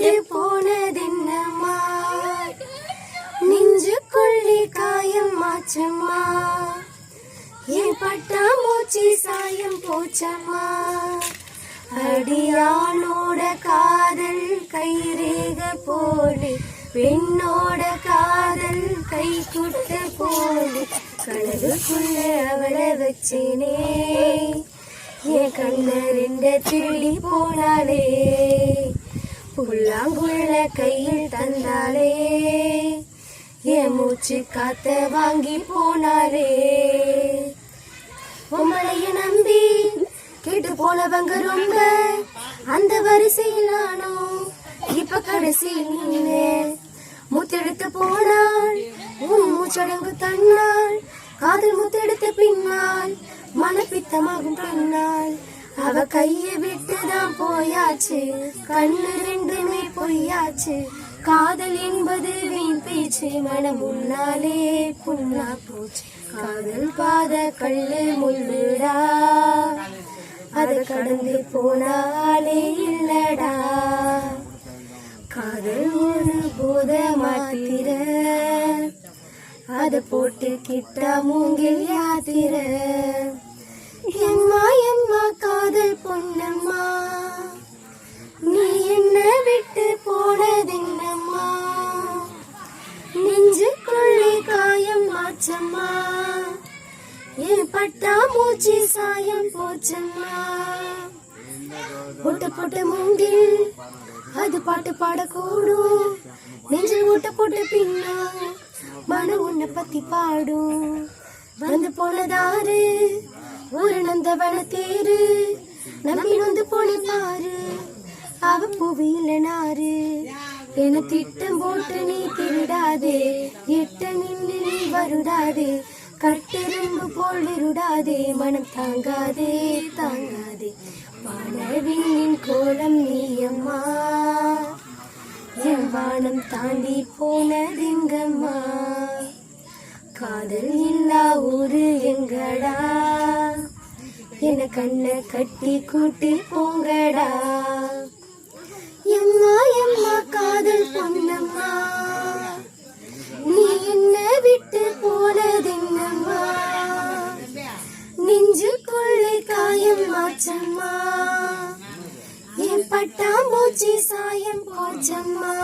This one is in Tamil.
விட்டு போனதென்னம்மா, நெஞ்சுக்குள்ளே காயம் மாச்சம்மா, என் பட்டாம்பூச்சி சாயம் போச்சம்மா. அடியானோட காதல் கைரேக போலே, பெண்ணோட காதல் கை குட்ட போலே, கடலுக்குள்ள அவளை வச்சேனே, என் கண்ண ரெண்ட திருடி போனாலே, புல்லாங்குள்ள கையில் தந்தாலே, என் மூச்சு காத்த வாங்கி போனாலே. உம்மளைய நம்பி கேட்டு போனவங்க ரொம்ப, அந்த வரிசையில் நானும் இப்ப கடைசியில் நின்று. முத்தெடுத்து போனாள் உன் மூச்சடங்கு தன்னாள், காதல் முத்தெடுத்த பின்னால் மனப்பித்தமாகும் பின்னால். அவ கைய விட்டுதான் போயாச்சு, கண்ணு ரெண்டுமே பொய்யாச்சு. காதல் என்பது வீண் பேச்சு, மனம் முன்னாலே புண்ணா போச்சு. காதல் பாத கல்லு முள்ளுடா, அத கடந்து போனாலே இல்லடா. காதல் ஒரு போத மாத்திர, அத போட்டு கிட்டா மூங்கில் யாத்திர. எம்மா எம்மா காதல் பொன்னம்மா, நீ என்ன விட்டு போனதென்னம்மா, நெஞ்சுக்குள்ளே காயம் மாச்சம்மா, என் பட்டாம்பூச்சி சாயம் போச்சம்மா. ஒட்ட போட்ட மூங்கில் அது பாட்டு பாடக்கூடும், நெஞ்சில் ஓட்ட போட்ட பின்னா மன உன்னை பத்தி பாடும். வந்து போனதாரு ஒரு நந்தவன தேரு, நம்பி வந்து போன பாரு அவ புவியில நாரு. என திட்டம் போட்டு நீ திருடாதே, எட்ட நின்று நீ வருடாதே, கட்டெரும்பு போல் இருடாதே, மனம் தாங்காதே தாங்காதே. வானவியின் கோலம் நீ அம்மா, என் வானம் தாண்டி போனதெங்கம்மா. காதல் இல்லா ஊரு எங்கடா, என கண்ணை கட்டி கூட்டி போங்கடா. எம்மா எம்மா காதல் பொன்னம்மா, நீ என்ன விட்டு போனதென்னம்மா, நெஞ்சுக்குள்ளே காயம் மாச்சம்மா, என் பட்டாம்பூச்சி சாயம் போச்சம்மா.